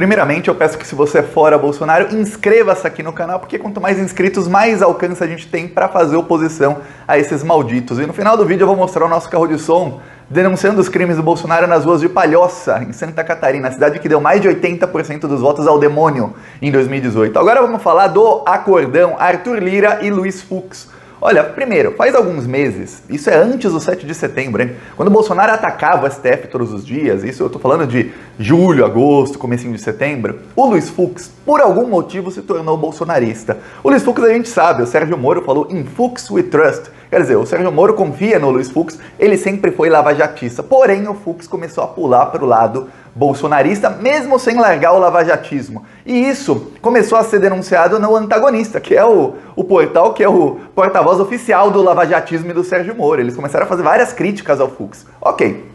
Primeiramente, eu peço que se você é fora Bolsonaro, inscreva-se aqui no canal, porque quanto mais inscritos, mais alcance a gente tem para fazer oposição a esses malditos. E no final do vídeo eu vou mostrar o nosso carro de som denunciando os crimes do Bolsonaro nas ruas de Palhoça, em Santa Catarina, a cidade que deu mais de 80% dos votos ao demônio em 2018. Agora vamos falar do acordão Arthur Lira e Luiz Fux. Olha, primeiro, faz alguns meses, isso é antes do 7 de setembro, hein? Quando o Bolsonaro atacava o STF todos os dias, isso eu tô falando de julho, agosto, comecinho de setembro, o Luiz Fux, por algum motivo, se tornou bolsonarista. O Luiz Fux a gente sabe, o Sérgio Moro falou "In Fux we trust", quer dizer, o Sérgio Moro confia no Luiz Fux, ele sempre foi lavajatista, porém o Fux começou a pular para o lado bolsonarista, mesmo sem largar o lavajatismo. E isso começou a ser denunciado no Antagonista, que é o portal que é o porta-voz oficial do lavajatismo e do Sérgio Moro. Eles começaram a fazer várias críticas ao Fux. Ok.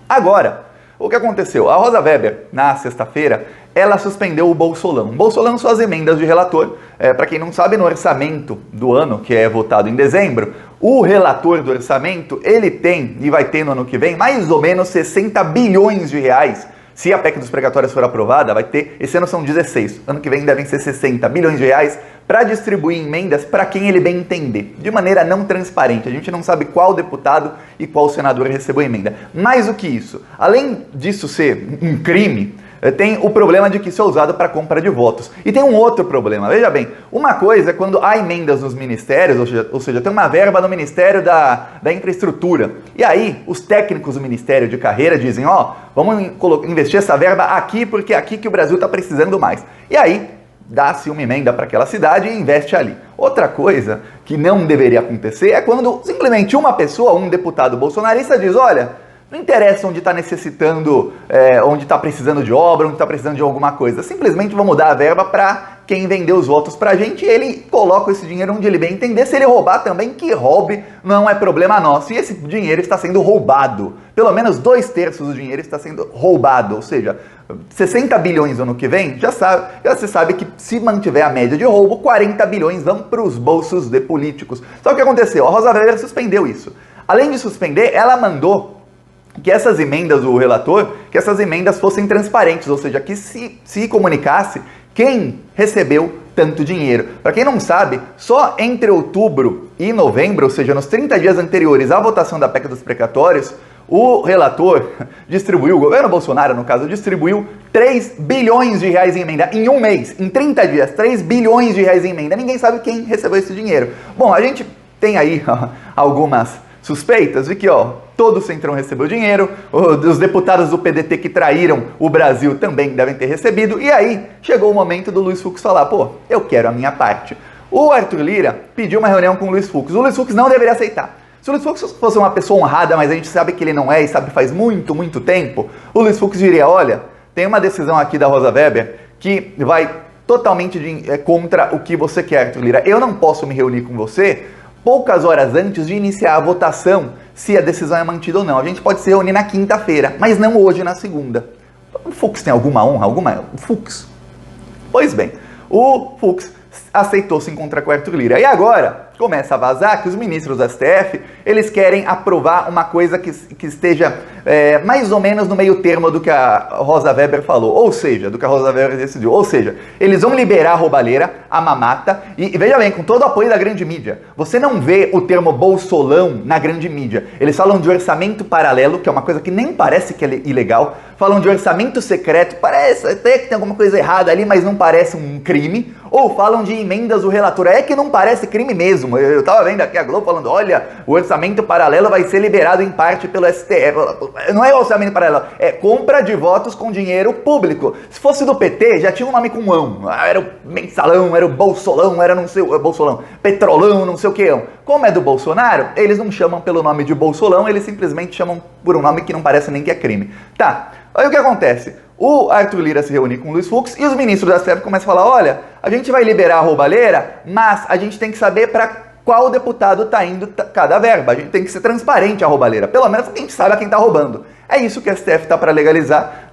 Agora, o que aconteceu? A Rosa Weber, na sexta-feira, ela suspendeu o Bolsolão. O Bolsolão são as emendas de relator. Para quem não sabe, no orçamento do ano, que é votado em dezembro, o relator do orçamento, ele tem, e vai ter no ano que vem, mais ou menos 60 bilhões de reais. Se a PEC dos precatórios for aprovada, vai ter, esse ano são 16, ano que vem devem ser 60 bilhões de reais para distribuir emendas para quem ele bem entender, de maneira não transparente. A gente não sabe qual deputado e qual senador recebeu emenda. Mais do que isso, além disso ser um crime, tem o problema de que isso é usado para compra de votos. E tem um outro problema, veja bem, uma coisa é quando há emendas nos ministérios, ou seja, tem uma verba no Ministério da Infraestrutura, e aí os técnicos do Ministério de Carreira dizem, vamos investir essa verba aqui porque é aqui que o Brasil está precisando mais. E aí dá-se uma emenda para aquela cidade e investe ali. Outra coisa que não deveria acontecer é quando simplesmente uma pessoa, um deputado bolsonarista diz, olha, não interessa onde está necessitando, onde está precisando de obra, onde está precisando de alguma coisa. Simplesmente vamos dar a verba para quem vendeu os votos para a gente e ele coloca esse dinheiro onde ele bem entender. Se ele roubar também, que roube, não é problema nosso. E esse dinheiro está sendo roubado. Pelo menos 2/3 do dinheiro está sendo roubado. Ou seja, 60 bilhões no ano que vem, já se sabe que se mantiver a média de roubo, 40 bilhões vão para os bolsos de políticos. Só que o que aconteceu? A Rosa Weber suspendeu isso. Além de suspender, ela mandou que essas emendas do relator, que essas emendas fossem transparentes, ou seja, que se comunicasse quem recebeu tanto dinheiro. Para quem não sabe, só entre outubro e novembro, ou seja, nos 30 dias anteriores à votação da PEC dos precatórios, o relator distribuiu, o governo Bolsonaro, no caso, distribuiu 3 bilhões de reais em emenda em um mês, em 30 dias, 3 bilhões de reais em emenda. Ninguém sabe quem recebeu esse dinheiro. Bom, a gente tem aí algumas suspeitas de que, todo o Centrão recebeu dinheiro, os deputados do PDT que traíram o Brasil também devem ter recebido, e aí chegou o momento do Luiz Fux falar, eu quero a minha parte. O Arthur Lira pediu uma reunião com o Luiz Fux, o Luiz Fux não deveria aceitar. Se o Luiz Fux fosse uma pessoa honrada, mas a gente sabe que ele não é e sabe faz muito, muito tempo, o Luiz Fux diria, olha, tem uma decisão aqui da Rosa Weber que vai totalmente contra o que você quer, Arthur Lira. Eu não posso me reunir com você poucas horas antes de iniciar a votação, se a decisão é mantida ou não. A gente pode se reunir na quinta-feira, mas não hoje, na segunda. O Fux tem alguma honra? O Fux? Pois bem, o Fux aceitou se encontrar com o Arthur Lira. E agora começa a vazar que os ministros do STF, eles querem aprovar uma coisa que esteja mais ou menos no meio termo do que a Rosa Weber falou, ou seja, do que a Rosa Weber decidiu. Ou seja, eles vão liberar a roubalheira, a mamata, e veja bem, com todo o apoio da grande mídia. Você não vê o termo bolsolão na grande mídia. Eles falam de orçamento paralelo, que é uma coisa que nem parece que é ilegal, falam de orçamento secreto, parece até que tem alguma coisa errada ali, mas não parece um crime, ou falam de emendas do relator, é que não parece crime mesmo. Eu tava vendo aqui a Globo falando, olha, o orçamento paralelo vai ser liberado em parte pelo STF. Não é orçamento paralelo, é compra de votos com dinheiro público. Se fosse do PT, já tinha um nome com ão. Era o mensalão, era o bolsolão, era não sei o bolsolão, petrolão, não sei o que. Como é do Bolsonaro, eles não chamam pelo nome de bolsolão, eles simplesmente chamam por um nome que não parece nem que é crime. Tá, aí o que acontece? O Arthur Lira se reúne com o Luiz Fux e os ministros da STF começam a falar, olha, a gente vai liberar a roubalheira, mas a gente tem que saber para qual deputado está indo cada verba. A gente tem que ser transparente a roubalheira. Pelo menos a gente sabe a quem está roubando. É isso que a STF está para legalizar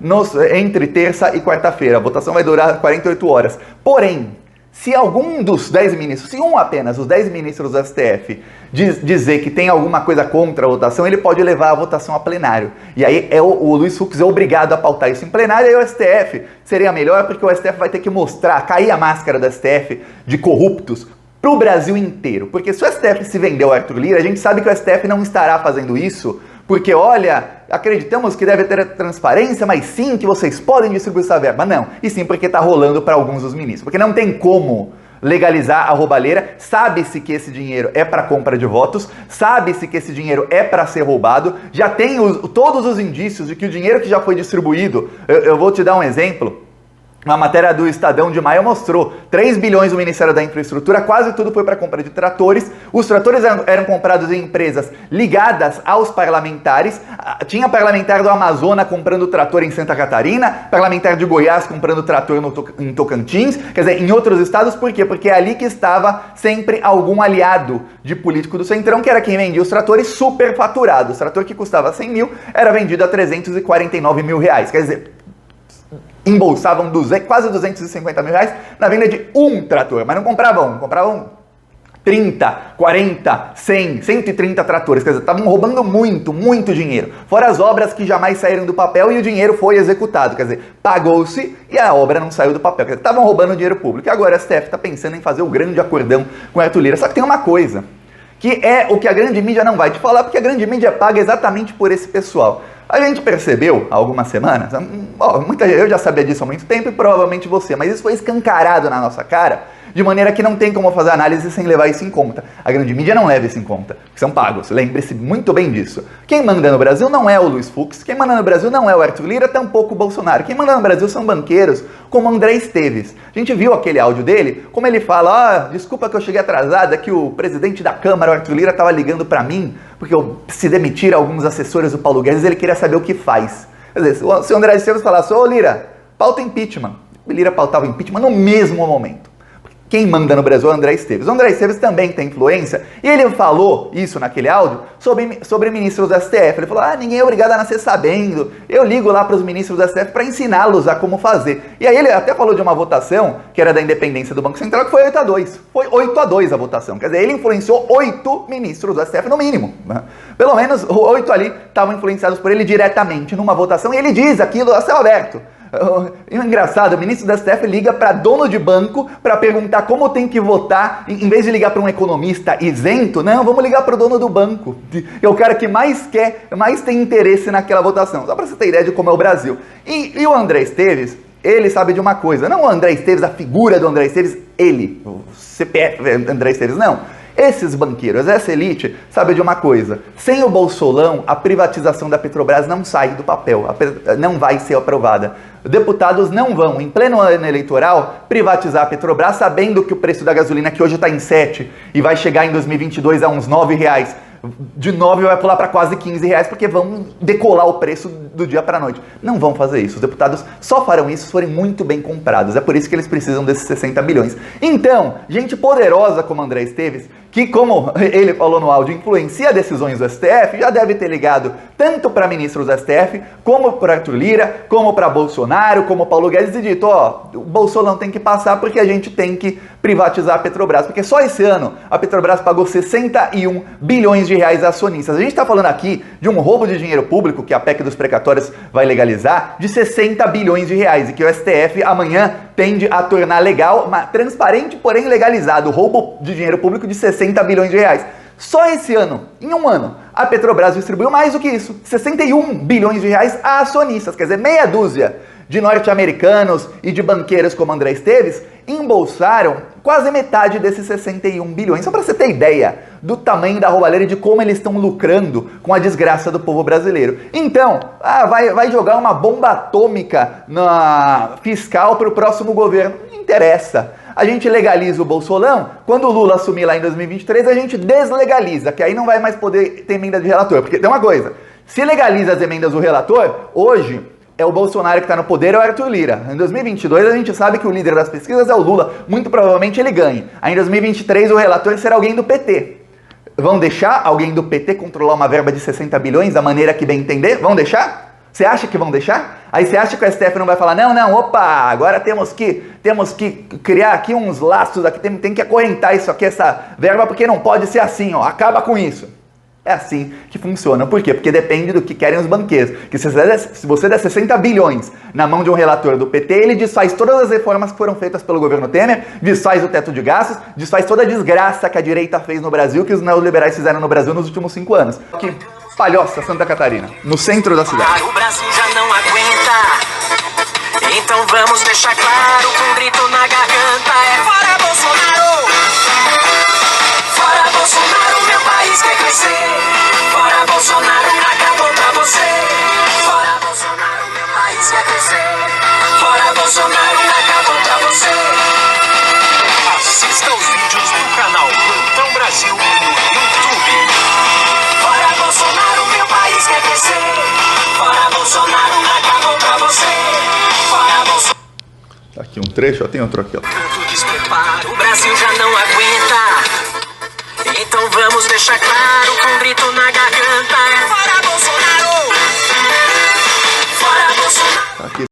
entre terça e quarta-feira. A votação vai durar 48 horas. Porém, Se algum dos 10 ministros, se um apenas, os 10 ministros do STF, dizer que tem alguma coisa contra a votação, ele pode levar a votação a plenário. E aí o Luiz Fux é obrigado a pautar isso em plenário, e aí o STF seria melhor, porque o STF vai ter que mostrar, cair a máscara do STF de corruptos para o Brasil inteiro. Porque se o STF se vender ao Arthur Lira, a gente sabe que o STF não estará fazendo isso, porque, olha, acreditamos que deve ter transparência, mas sim que vocês podem distribuir essa verba. Não, e sim porque está rolando para alguns dos ministros. Porque não tem como legalizar a roubalheira, sabe-se que esse dinheiro é para compra de votos, sabe-se que esse dinheiro é para ser roubado, já tem todos os indícios de que o dinheiro que já foi distribuído, eu vou te dar um exemplo. Uma matéria do Estadão de maio mostrou 3 bilhões do Ministério da Infraestrutura, quase tudo foi para compra de tratores. Os tratores eram comprados em empresas ligadas aos parlamentares. Tinha parlamentar do Amazonas comprando trator em Santa Catarina, parlamentar de Goiás comprando trator em Tocantins, quer dizer, em outros estados. Por quê? Porque é ali que estava sempre algum aliado de político do Centrão, que era quem vendia os tratores superfaturados. O trator que custava 100 mil era vendido a 349 mil reais, quer dizer, embolsavam quase 250 mil reais na venda de um trator, mas não compravam 30, 40, 100, 130 tratores, quer dizer, estavam roubando muito dinheiro, fora as obras que jamais saíram do papel e o dinheiro foi executado, quer dizer, pagou-se e a obra não saiu do papel, quer dizer, estavam roubando dinheiro público, e agora a STF está pensando em fazer o grande acordão com o Arthur Lira. Só que tem uma coisa, que é o que a grande mídia não vai te falar, porque a grande mídia paga exatamente por esse pessoal. A gente percebeu há algumas semanas, eu já sabia disso há muito tempo e provavelmente você, mas isso foi escancarado na nossa cara, de maneira que não tem como fazer análise sem levar isso em conta. A grande mídia não leva isso em conta, porque são pagos, lembre-se muito bem disso. Quem manda no Brasil não é o Luiz Fux, quem manda no Brasil não é o Arthur Lira, tampouco o Bolsonaro. Quem manda no Brasil são banqueiros, como André Esteves. A gente viu aquele áudio dele, como ele fala, desculpa que eu cheguei atrasado, é que o presidente da Câmara, o Arthur Lira, estava ligando para mim, porque se demitir alguns assessores do Paulo Guedes, ele queria saber o que faz. Quer dizer, se o André Esteves falasse, ô Lira, pauta impeachment, o Lira pautava impeachment no mesmo momento. Quem manda no Brasil é o André Esteves. O André Esteves também tem influência, e ele falou isso naquele áudio sobre ministros do STF. Ele falou, ninguém é obrigado a nascer sabendo, eu ligo lá para os ministros do STF para ensiná-los a como fazer. E aí ele até falou de uma votação, que era da independência do Banco Central, que foi 8-2. Foi 8-2 a votação, quer dizer, ele influenciou 8 ministros do STF no mínimo. Pelo menos 8 ali estavam influenciados por ele diretamente numa votação, e ele diz aquilo a céu aberto. E o engraçado, o ministro da STF liga para dono de banco para perguntar como tem que votar, em vez de ligar para um economista isento, não, vamos ligar para o dono do banco, é o cara que mais tem interesse naquela votação, só para você ter ideia de como é o Brasil. E o André Esteves, ele sabe de uma coisa, não o André Esteves, a figura do André Esteves, ele, o CPF André Esteves, não. Esses banqueiros, essa elite, sabe de uma coisa, sem o Bolsolão, a privatização da Petrobras não sai do papel, não vai ser aprovada. Deputados não vão, em pleno ano eleitoral, privatizar a Petrobras, sabendo que o preço da gasolina, que hoje está em 7 e vai chegar em 2022 a uns R$9, de 9 vai pular para quase R$15, porque vão decolar o preço do dia para a noite. Não vão fazer isso. Os deputados só farão isso se forem muito bem comprados. É por isso que eles precisam desses 60 bilhões. Então, gente poderosa como André Esteves, que, como ele falou no áudio, influencia decisões do STF, já deve ter ligado tanto para ministros do STF, como para Arthur Lira, como para Bolsonaro, como Paulo Guedes, e dito, o Bolsonaro tem que passar porque a gente tem que privatizar a Petrobras, porque só esse ano a Petrobras pagou 61 bilhões de reais a acionistas. A gente está falando aqui de um roubo de dinheiro público, que a PEC dos precatórios vai legalizar, de 60 bilhões de reais, e que o STF amanhã tende a tornar legal, transparente, porém legalizado, o roubo de dinheiro público de 60 bilhões de reais. Só esse ano, em um ano, a Petrobras distribuiu mais do que isso, 61 bilhões de reais a acionistas, quer dizer, meia dúzia de norte-americanos e de banqueiros como André Esteves embolsaram quase metade desses 61 bilhões. Só para você ter ideia do tamanho da roubalheira e de como eles estão lucrando com a desgraça do povo brasileiro. Então, vai jogar uma bomba atômica na fiscal para o próximo governo. Não interessa. A gente legaliza o Bolsolão, quando o Lula assumir lá em 2023, a gente deslegaliza, que aí não vai mais poder ter emenda de relator. Porque tem uma coisa, se legaliza as emendas do relator, hoje é o Bolsonaro que está no poder, é o Arthur Lira. Em 2022 a gente sabe que o líder das pesquisas é o Lula, muito provavelmente ele ganhe. Aí em 2023 o relator será alguém do PT. Vão deixar alguém do PT controlar uma verba de 60 bilhões da maneira que bem entender? Vão deixar? Você acha que vão deixar? Aí você acha que o STF não vai falar, não, opa, agora temos que criar aqui uns laços, aqui tem que acorrentar isso aqui, essa verba, porque não pode ser assim, ó, acaba com isso. É assim que funciona. Por quê? Porque depende do que querem os banqueiros. Que se você der 60 bilhões na mão de um relator do PT, ele desfaz todas as reformas que foram feitas pelo governo Temer, desfaz o teto de gastos, desfaz toda a desgraça que a direita fez no Brasil, que os neoliberais fizeram no Brasil nos últimos 5 anos. Aqui, Palhoça, Santa Catarina, no centro da cidade. O Brasil já não aguenta, então vamos deixar claro com um grito na garganta, é fora Bolsonaro! Fora Bolsonaro, meu país quer crescer. Fora Bolsonaro, acabou pra você. Fora Bolsonaro, meu país quer crescer. Fora Bolsonaro, acabou pra você. Assista os vídeos do canal Plantão Brasil no YouTube. Fora Bolsonaro, meu país quer crescer. Fora Bolsonaro, acabou pra você. Fora Bolsonaro. Aqui um trecho, ó, tem outro aqui, ó. Tanto despreparo, o Brasil já não aguenta. Então vamos deixar claro com um grito na garganta, é fora Bolsonaro! Fora Bolsonaro! Aqui